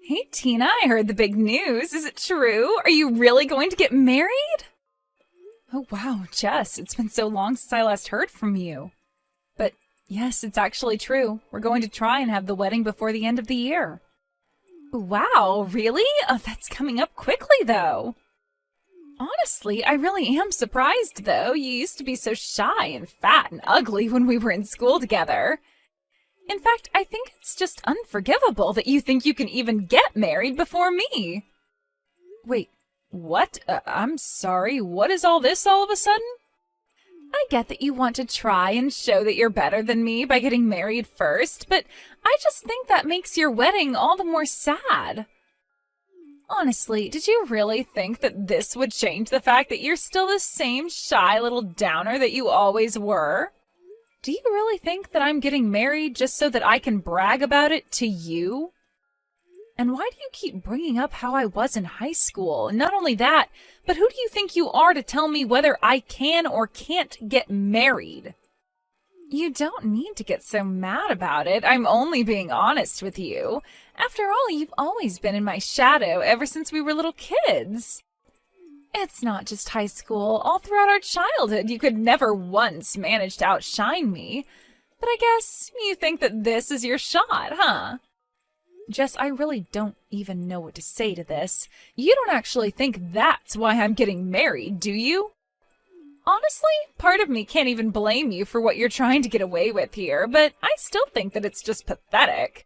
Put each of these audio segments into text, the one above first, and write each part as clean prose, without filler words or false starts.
Hey Tina, I heard the big news. Is it true? Are you really going to get married? Oh wow, Jess, it's been so long since I last heard from you. But yes, it's actually true. We're going to try and have the wedding before the end of the year. Wow, really? Oh, that's coming up quickly though. Honestly, I really am surprised though. You used to be so shy and fat and ugly when we were in school together. In fact, I think it's just unforgivable that you think you can even get married before me. Wait, what? I'm sorry, what is all this all of a sudden? I get that you want to try and show that you're better than me by getting married first, but I just think that makes your wedding all the more sad. Honestly, did you really think that this would change the fact that you're still the same shy little downer that you always were? Do you really think that I'm getting married just so that I can brag about it to you? And why do you keep bringing up how I was in high school? And not only that, but who do you think you are to tell me whether I can or can't get married? You don't need to get so mad about it. I'm only being honest with you. After all, you've always been in my shadow ever since we were little kids. It's not just high school. All throughout our childhood, you could never once manage to outshine me. But I guess you think that this is your shot, huh? Jess, I really don't even know what to say to this. You don't actually think that's why I'm getting married, do you? Honestly, part of me can't even blame you for what you're trying to get away with here, but I still think that it's just pathetic.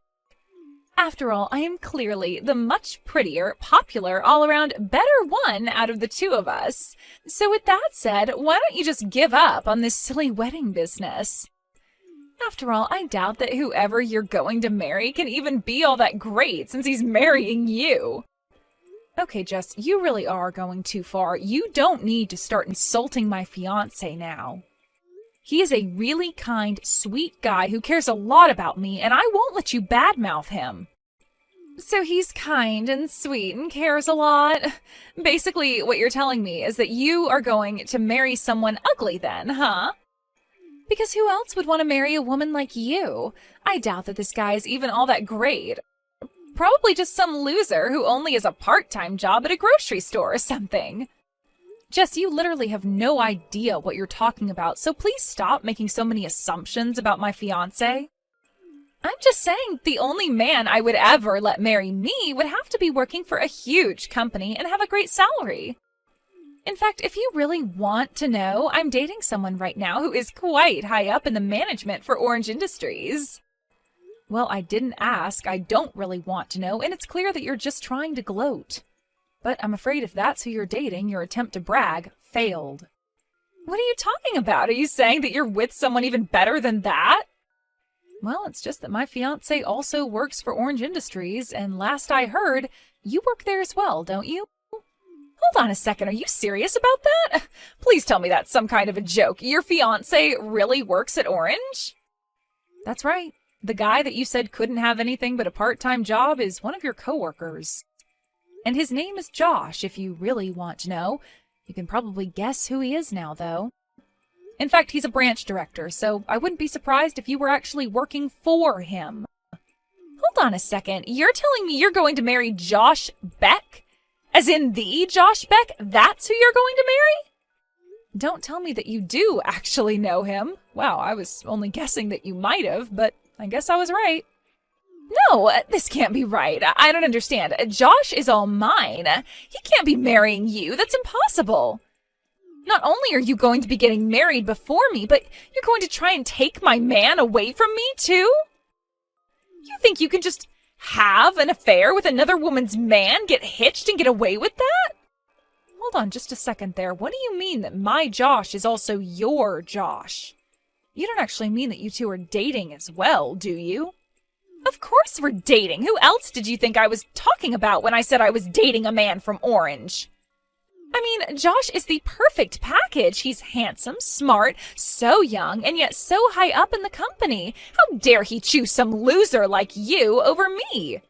After all, I am clearly the much prettier, popular, all-around better one out of the two of us. So with that said, why don't you just give up on this silly wedding business? After all, I doubt that whoever you're going to marry can even be all that great since he's marrying you. Okay, Jess, you really are going too far. You don't need to start insulting my fiancé now. He is a really kind, sweet guy who cares a lot about me, and I won't let you badmouth him. So he's kind and sweet and cares a lot. Basically, what you're telling me is that you are going to marry someone ugly then, huh? Because who else would want to marry a woman like you? I doubt that this guy is even all that great. Probably just some loser who only has a part-time job at a grocery store or something. Jess, you literally have no idea what you're talking about, so please stop making so many assumptions about my fiancé. I'm just saying the only man I would ever let marry me would have to be working for a huge company and have a great salary. In fact, if you really want to know, I'm dating someone right now who is quite high up in the management for Orange Industries. Well, I didn't ask, I don't really want to know, and it's clear that you're just trying to gloat. But I'm afraid if that's who you're dating, your attempt to brag failed. What are you talking about? Are you saying that you're with someone even better than that? Well, it's just that my fiancé also works for Orange Industries, and last I heard, you work there as well, don't you? Hold on a second, are you serious about that? Please tell me that's some kind of a joke. Your fiancé really works at Orange? That's right. The guy that you said couldn't have anything but a part-time job is one of your coworkers. And his name is Josh, if you really want to know. You can probably guess who he is now, though. In fact, he's a branch director, so I wouldn't be surprised if you were actually working for him. Hold on a second. You're telling me you're going to marry Josh Beck? As in the Josh Beck? That's who you're going to marry? Don't tell me that you do actually know him. Wow, I was only guessing that you might have, but I guess I was right. No, this can't be right. I don't understand. Josh is all mine. He can't be marrying you. That's impossible. Not only are you going to be getting married before me, but you're going to try and take my man away from me, too? You think you can just have an affair with another woman's man, get hitched, and get away with that? Hold on just a second there. What do you mean that my Josh is also your Josh? You don't actually mean that you two are dating as well, do you? Of course we're dating. Who else did you think I was talking about when I said I was dating a man from Orange? I mean, Josh is the perfect package. He's handsome, smart, so young, and yet so high up in the company. How dare he choose some loser like you over me?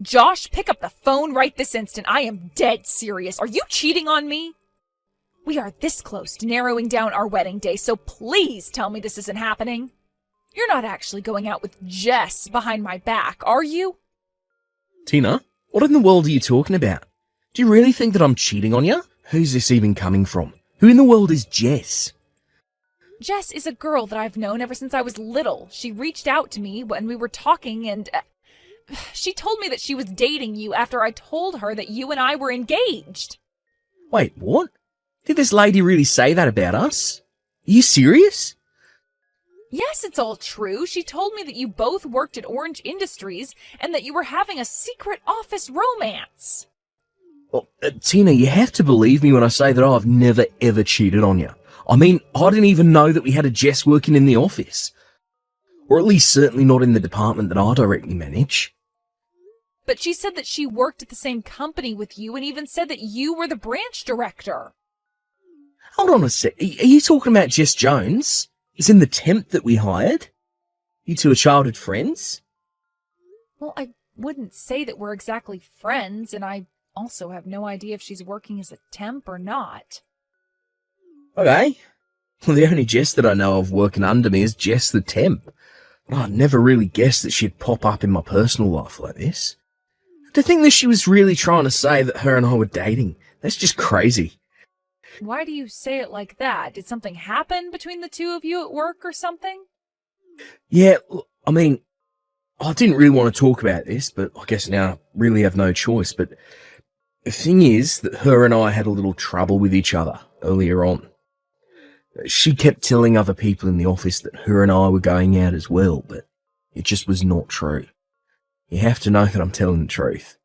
Josh, pick up the phone right this instant. I am dead serious. Are you cheating on me? We are this close to narrowing down our wedding day, so please tell me this isn't happening. You're not actually going out with Jess behind my back, are you? Tina, what in the world are you talking about? Do you really think that I'm cheating on you? Who's this even coming from? Who in the world is Jess? Jess is a girl that I've known ever since I was little. She reached out to me when we were talking and she told me that she was dating you after I told her that you and I were engaged. Wait, what? Did this lady really say that about us? Are you serious? Yes, it's all true. She told me that you both worked at Orange Industries and that you were having a secret office romance. Well, Tina, you have to believe me when I say that I've never ever cheated on you. I mean, I didn't even know that we had a Jess working in the office. Or at least certainly not in the department that I directly manage. But she said that she worked at the same company with you and even said that you were the branch director. Hold on a sec. Are you talking about Jess Jones? Is in the temp that we hired? You two are childhood friends? Well, I wouldn't say that we're exactly friends, and I also have no idea if she's working as a temp or not. Okay. Well, the only Jess that I know of working under me is Jess the temp. But I never really guessed that she'd pop up in my personal life like this. To think that she was really trying to say that her and I were dating, that's just crazy. Why do you say it like that? Did something happen between the two of you at work or something? Yeah, I mean, I didn't really want to talk about this, but I guess now I really have no choice. But the thing is that her and I had a little trouble with each other earlier on. She kept telling other people in the office that her and I were going out as well, but it just was not true. You have to know that I'm telling the truth.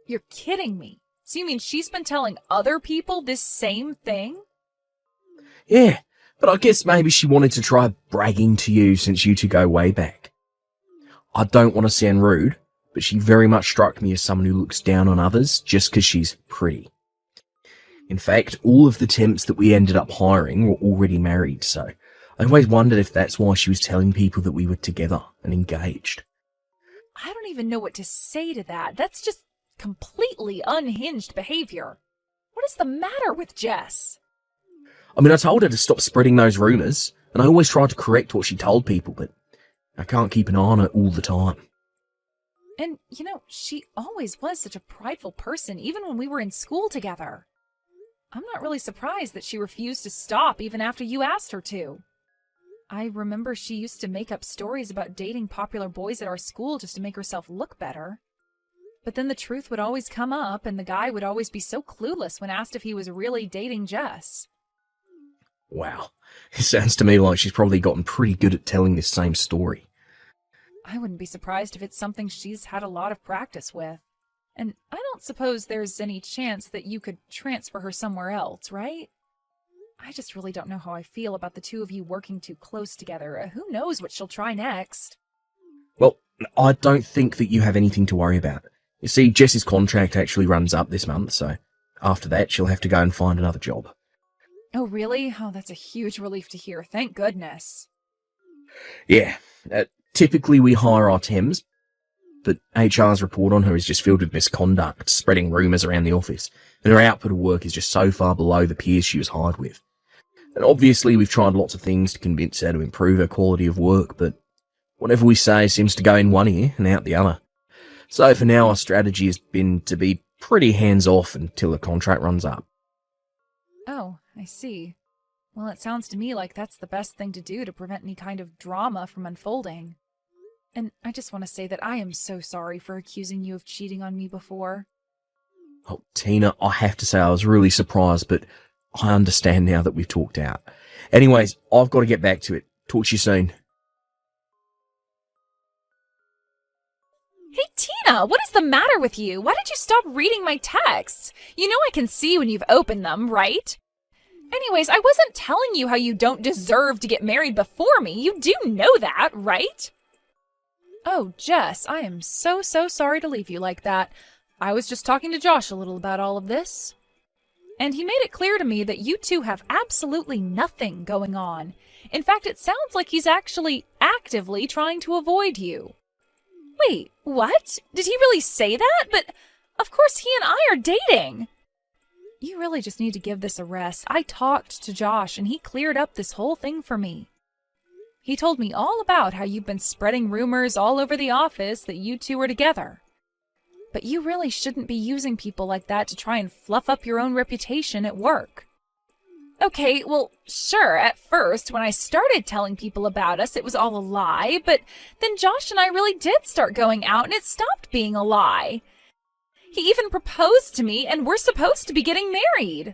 You're kidding me. So you mean she's been telling other people this same thing? Yeah, but I guess maybe she wanted to try bragging to you since you two go way back. I don't want to sound rude, but she very much struck me as someone who looks down on others just because she's pretty. In fact, all of the temps that we ended up hiring were already married, so I always wondered if that's why she was telling people that we were together and engaged. I don't even know what to say to that. That's just completely unhinged behavior. What is the matter with Jess? I mean, I told her to stop spreading those rumours, and I always tried to correct what she told people, but I can't keep an eye on her all the time. And, she always was such a prideful person, even when we were in school together. I'm not really surprised that she refused to stop even after you asked her to. I remember she used to make up stories about dating popular boys at our school just to make herself look better. But then the truth would always come up, and the guy would always be so clueless when asked if he was really dating Jess. Wow. It sounds to me like she's probably gotten pretty good at telling this same story. I wouldn't be surprised if it's something she's had a lot of practice with. And I don't suppose there's any chance that you could transfer her somewhere else, right? I just really don't know how I feel about the two of you working too close together. Who knows what she'll try next? Well, I don't think that you have anything to worry about. You see, Jess's contract actually runs up this month, so after that she'll have to go and find another job. Oh, really? Oh, that's a huge relief to hear. Thank goodness. Yeah, typically we hire our temps, but HR's report on her is just filled with misconduct, spreading rumours around the office, and her output of work is just so far below the peers she was hired with. And obviously we've tried lots of things to convince her to improve her quality of work, but whatever we say seems to go in one ear and out the other. So for now, our strategy has been to be pretty hands-off until the contract runs up. Oh, I see. Well, it sounds to me like that's the best thing to do to prevent any kind of drama from unfolding. And I just want to say that I am so sorry for accusing you of cheating on me before. Oh, Tina, I have to say I was really surprised, but I understand now that we've talked out. Anyways, I've got to get back to it. Talk to you soon. Hey, Tina, what is the matter with you? Why did you stop reading my texts? You know I can see when you've opened them, right? Anyways, I wasn't telling you how you don't deserve to get married before me. You do know that, right? Oh, Jess, I am so sorry to leave you like that. I was just talking to Josh a little about all of this. And he made it clear to me that you two have absolutely nothing going on. In fact, it sounds like he's actually actively trying to avoid you. Wait, what? Did he really say that? But of course he and I are dating. You really just need to give this a rest. I talked to Josh and he cleared up this whole thing for me. He told me all about how you've been spreading rumors all over the office that you two were together. But you really shouldn't be using people like that to try and fluff up your own reputation at work. Okay, well, sure, at first, when I started telling people about us, it was all a lie, but then Josh and I really did start going out and it stopped being a lie. He even proposed to me and we're supposed to be getting married.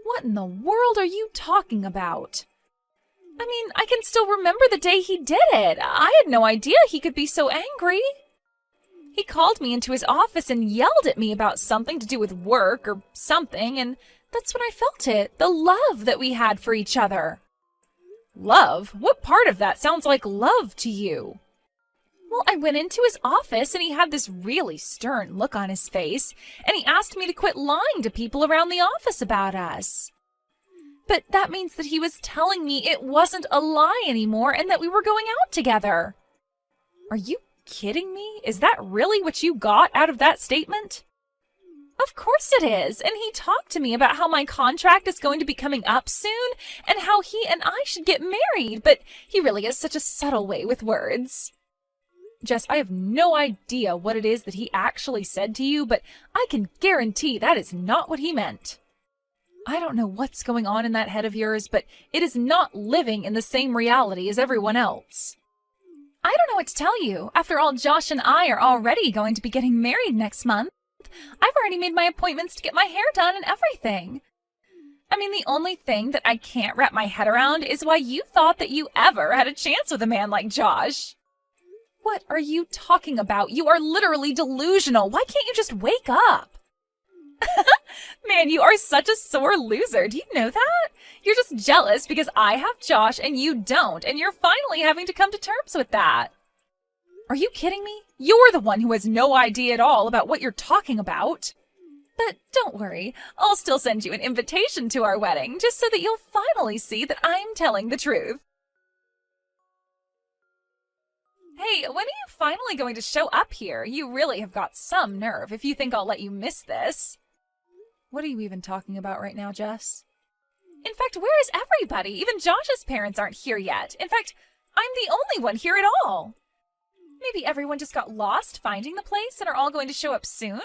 What in the world are you talking about? I mean, I can still remember the day he did it. I had no idea he could be so angry. He called me into his office and yelled at me about something to do with work or something, and that's when I felt it, the love that we had for each other. Love? What part of that sounds like love to you? Well, I went into his office and he had this really stern look on his face, and he asked me to quit lying to people around the office about us. But that means that he was telling me it wasn't a lie anymore and that we were going out together. Are you kidding me? Is that really what you got out of that statement? Of course it is, and he talked to me about how my contract is going to be coming up soon and how he and I should get married, but he really has such a subtle way with words. Jess, I have no idea what it is that he actually said to you, but I can guarantee that is not what he meant. I don't know what's going on in that head of yours, but it is not living in the same reality as everyone else. I don't know what to tell you. After all, Josh and I are already going to be getting married next month. I've already made my appointments to get my hair done and everything. I mean, the only thing that I can't wrap my head around is why you thought that you ever had a chance with a man like Josh. What are you talking about? You are literally delusional. Why can't you just wake up? Man, you are such a sore loser. Do you know that? You're just jealous because I have Josh and you don't, and you're finally having to come to terms with that. Are you kidding me? You're the one who has no idea at all about what you're talking about. But don't worry, I'll still send you an invitation to our wedding, just so that you'll finally see that I'm telling the truth. Hey, when are you finally going to show up here? You really have got some nerve if you think I'll let you miss this. What are you even talking about right now, Jess? In fact, where is everybody? Even Josh's parents aren't here yet. In fact, I'm the only one here at all. Maybe everyone just got lost finding the place and are all going to show up soon?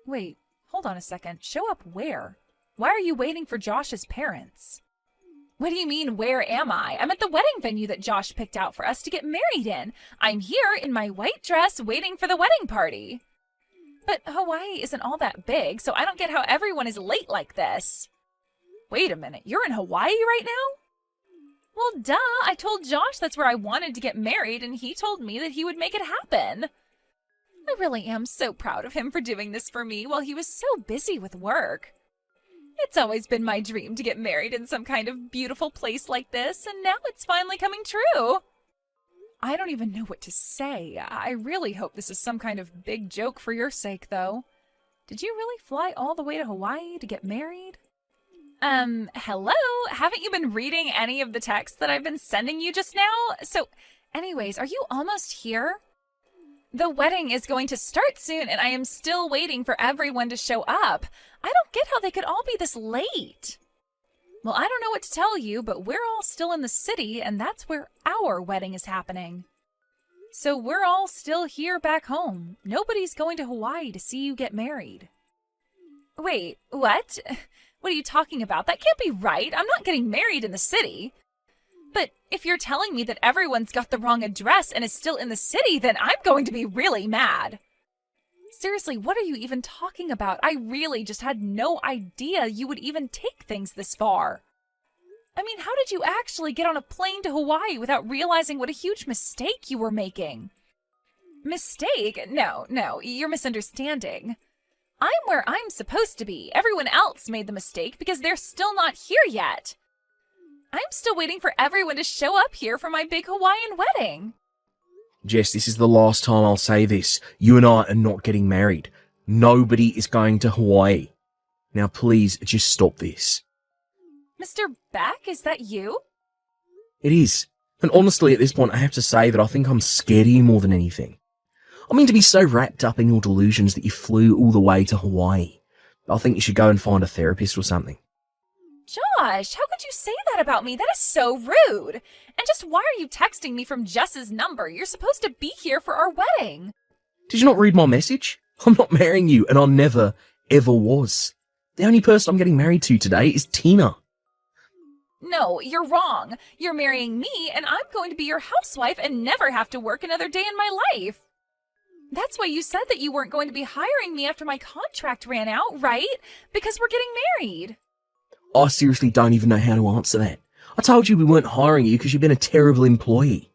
Wait, hold on a second. Show up where? Why are you waiting for Josh's parents? What do you mean, where am I? I'm at the wedding venue that Josh picked out for us to get married in. I'm here in my white dress waiting for the wedding party. But Hawaii isn't all that big, so I don't get how everyone is late like this. Wait a minute, you're in Hawaii right now? Well, duh, I told Josh that's where I wanted to get married, and he told me that he would make it happen. I really am so proud of him for doing this for me while he was so busy with work. It's always been my dream to get married in some kind of beautiful place like this, and now it's finally coming true. I don't even know what to say. I really hope this is some kind of big joke for your sake, though. Did you really fly all the way to Hawaii to get married? Hello? Haven't you been reading any of the texts that I've been sending you just now? So, anyways, are you almost here? The wedding is going to start soon, and I am still waiting for everyone to show up. I don't get how they could all be this late. Well, I don't know what to tell you, but we're all still in the city, and that's where our wedding is happening. So we're all still here back home. Nobody's going to Hawaii to see you get married. Wait, what? What are you talking about? That can't be right. I'm not getting married in the city. But if you're telling me that everyone's got the wrong address and is still in the city, then I'm going to be really mad. Seriously, what are you even talking about? I really just had no idea you would even take things this far. I mean, how did you actually get on a plane to Hawaii without realizing what a huge mistake you were making? Mistake? No, you're misunderstanding. I'm where I'm supposed to be. Everyone else made the mistake because they're still not here yet. I'm still waiting for everyone to show up here for my big Hawaiian wedding. Jess, this is the last time I'll say this. You and I are not getting married. Nobody is going to Hawaii. Now please, just stop this. Mr. Beck, is that you? It is. And honestly, at this point, I have to say that I think I'm scared of you more than anything. I mean, to be so wrapped up in your delusions that you flew all the way to Hawaii. I think you should go and find a therapist or something. Josh, how could you say that about me? That is so rude. And just why are you texting me from Jess's number? You're supposed to be here for our wedding. Did you not read my message? I'm not marrying you, and I never, ever was. The only person I'm getting married to today is Tina. No, you're wrong. You're marrying me, and I'm going to be your housewife and never have to work another day in my life. That's why you said that you weren't going to be hiring me after my contract ran out, right? Because we're getting married. I seriously don't even know how to answer that. I told you we weren't hiring you because you've been a terrible employee.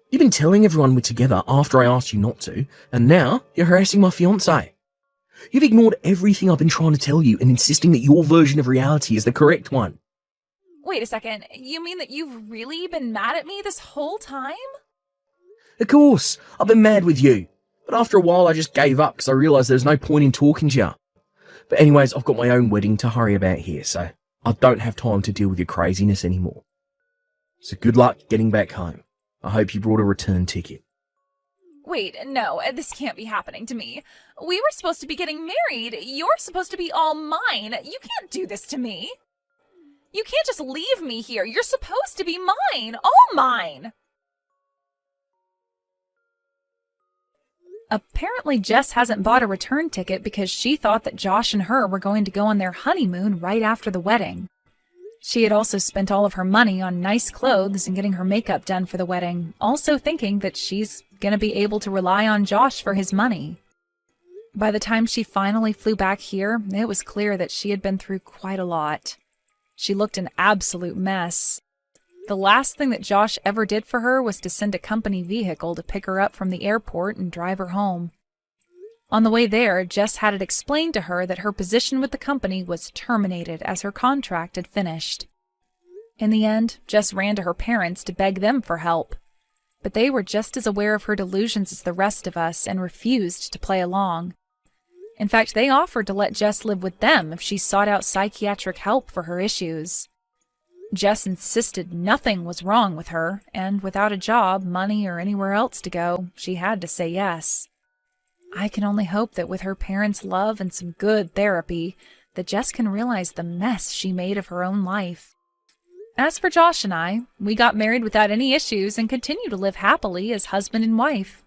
You've been telling everyone we're together after I asked you not to, and now you're harassing my fiancé. You've ignored everything I've been trying to tell you and insisting that your version of reality is the correct one. Wait a second. You mean that you've really been mad at me this whole time? Of course, I've been mad with you. But after a while I just gave up because I realised there's no point in talking to you. But anyways, I've got my own wedding to hurry about here, so I don't have time to deal with your craziness anymore. So good luck getting back home. I hope you brought a return ticket. Wait, no, this can't be happening to me. We were supposed to be getting married. You're supposed to be all mine. You can't do this to me. You can't just leave me here. You're supposed to be mine. All mine. Apparently, Jess hasn't bought a return ticket because she thought that Josh and her were going to go on their honeymoon right after the wedding. She had also spent all of her money on nice clothes and getting her makeup done for the wedding, also thinking that she's going to be able to rely on Josh for his money. By the time she finally flew back here, it was clear that she had been through quite a lot. She looked an absolute mess. The last thing that Josh ever did for her was to send a company vehicle to pick her up from the airport and drive her home. On the way there, Jess had it explained to her that her position with the company was terminated as her contract had finished. In the end, Jess ran to her parents to beg them for help. But they were just as aware of her delusions as the rest of us and refused to play along. In fact, they offered to let Jess live with them if she sought out psychiatric help for her issues. Jess insisted nothing was wrong with her, and without a job, money, or anywhere else to go, she had to say yes. I can only hope that with her parents' love and some good therapy, that Jess can realize the mess she made of her own life. As for Josh and I, we got married without any issues and continue to live happily as husband and wife.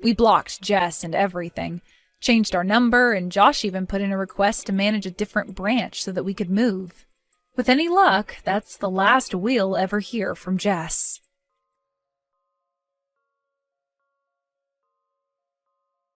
We blocked Jess and everything, changed our number, and Josh even put in a request to manage a different branch so that we could move. With any luck, that's the last we'll ever hear from Jess.